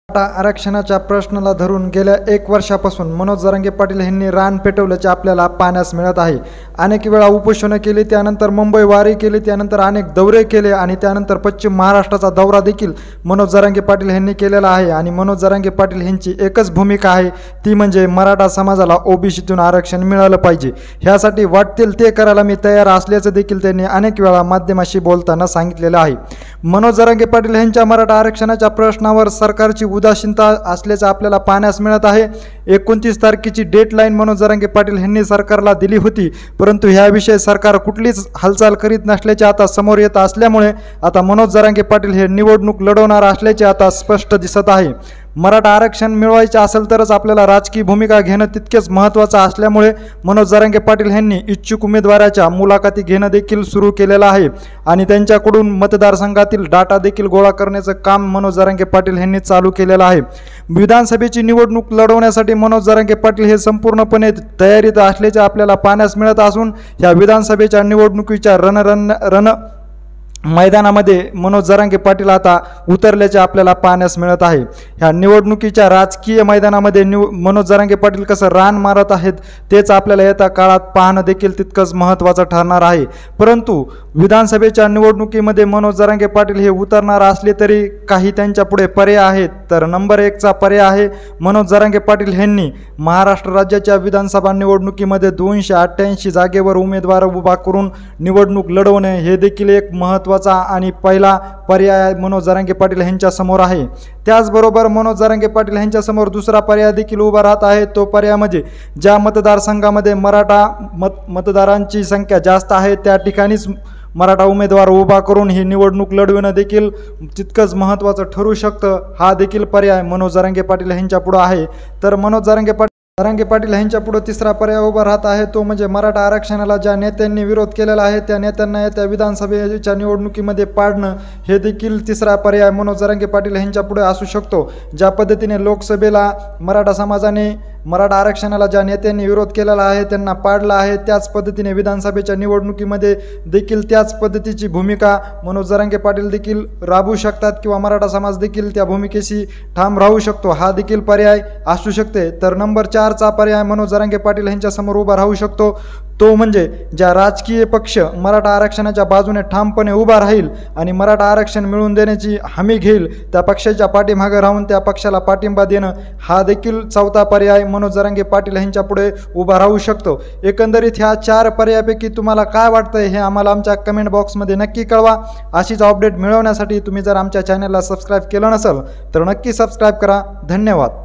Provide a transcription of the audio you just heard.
आरक्षणाच्या प्रश्नाला धरून गेल्या 1 वर्षापासून मनोज जरांगे पाटील यांनी रान पेटवल्याचे आपल्याला पाहण्यास मिळत आहे। अनेक वेळा उपोषण केली, त्यानंतर मुंबई वारी केली, त्यानंतर अनेक दौरे केले आणि त्यानंतर पश्चिम महाराष्ट्राचा दौरा देखील मनोज जरांगे पाटील यांनी केलेला आहे। आणि मनोज जरांगे पाटील यांची एकच भूमिका आहे, ती म्हणजे मराठा समाजाला ओबीसीतून आरक्षण मिळालं पाहिजे। ह्यासाठी वाटतील ते करायला मी तयार असल्याचं देखील त्यांनी अनेक वेळा माध्यमाशी बोलताना सांगितलेलं आहे। मनोज जरांगे पाटील यांच्या मराठा आरक्षणाच्या प्रश्नावर सरकारची उदासीनता असल्याचं आपल्याला पाहण्यास मिळत आहे। 29 तारखेची डेडलाईन मनोज जरांगे पाटील यांनी सरकारला दिली होती, परंतु ह्याविषयी सरकार कुठलीच हालचाल करीत नसल्याचे आता समोर येत असल्यामुळे आता मनोज जरांगे पाटील हे निवडणूक लढवणार असल्याचे आता स्पष्ट दिसत आहे। मराठा आरक्षण मिळवायचे असेल तरच आपल्याला राजकीय भूमिका घेणं तितकेच महत्त्वाचं असल्यामुळे मनोज जरांगे पाटील यांनी इच्छुक उमेदवाराच्या मुलाखती घेणं देखील सुरू केलेलं आहे आणि त्यांच्याकडून मतदारसंघातील डाटा देखील गोळा करण्याचं काम मनोज जरांगे पाटील यांनी चालू केलेलं आहे। विधानसभेची निवडणूक लढवण्यासाठी मनोज जरांगे पाटील हे संपूर्णपणे तयारीत असल्याचे आपल्याला पाहण्यास मिळत असून या विधानसभेच्या निवडणुकीच्या रण मैदानामध्ये मनोज जरांगे पाटील आता उतरल्याचे आपल्याला पाहण्यास मिळत आहे। ह्या निवडणुकीच्या राजकीय मैदानामध्ये मनोज जरांगे पाटील कसं रान मारत आहेत तेच आपल्याला येत्या काळात पाहणं देखील तितकंच महत्त्वाचं ठरणार आहे। परंतु विधानसभेच्या निवडणुकीमध्ये मनोज जरांगे पाटील हे उतरणार असले तरी काही त्यांच्या पुढे पर्याय आहेत। तर नंबर 1चा पर्याय आहे मनोज जरांगे पाटील यांनी महाराष्ट्र राज्याच्या विधानसभा निवडणुकीमध्ये 288 जागेवर उमेदवार उभा करून निवडणूक लढवणे हे देखील एक महत्त्वाचा आणि पहिला पर्याय मनोज जरांगे पाटील यांच्या समोर आहे। त्याचबरोबर मनोज जरांगे पाटील यांच्या समोर दुसरा पर्याय देखील उभा राहत आहे। तो पर्याय म्हणजे ज्या मतदारसंघामध्ये मराठा मतदारांची संख्या जास्त आहे त्या ठिकाणीच मराठा उमेदवार उभा करून ही निवडणूक लढविणं देखील तितकंच महत्त्वाचं ठरू शकतं। हा देखील पर्याय मनोज जरांगे पाटील यांच्या पुढे आहे। तर मनोज जरांगे पाटील यांच्या पुढे तिसरा पर्याय उभा राहत आहे, तो म्हणजे मराठा आरक्षणाला ज्या नेत्यांनी विरोध केलेला आहे त्या नेत्यांना येत्या विधानसभेच्या निवडणुकीमध्ये पाडणं हे देखील तिसरा पर्याय मनोज जरांगे पाटील यांच्या पुढे असू शकतो। ज्या पद्धतीने लोकसभेला मराठा समाजाने मराठा आरक्षणाला ज्या नेत्यांनी विरोध केलेला आहे त्यांना पाडला आहे, त्याच पद्धतीने विधानसभेच्या निवडणुकीमध्ये देखील त्याच पद्धतीची भूमिका मनोज जरांगे पाटील देखील राबवू शकतात किंवा मराठा समाज देखील त्या भूमिकेशी ठाम राहू शकतो। हा देखील पर्याय असू शकते। तर नंबर 4चा पर्याय मनोज जरांगे पाटील यांच्या समोर उभा राहू शकतो, तो म्हणजे ज्या राजकीय पक्ष मराठा आरक्षणाच्या बाजूने ठामपणे उभा राहील आणि मराठा आरक्षण मिळवून देण्याची हमी घेईल त्या पक्षाच्या पाठीमागे राहून त्या पक्षाला पाठिंबा देणं हा देखील 4था पर्याय मनोज जरांगे पाटील यांच्या पुढे उभा राहू शकतो। एकंदरीत ह्या 4 पर्यायापैकी तुम्हाला काय वाटतंय हे आम्हाला आमच्या कमेंट बॉक्समध्ये नक्की कळवा। अशीच अपडेट मिळवण्यासाठी तुम्ही जर आमच्या चॅनलला सबस्क्राईब केलं नसेल तर नक्की सबस्क्राईब करा। धन्यवाद।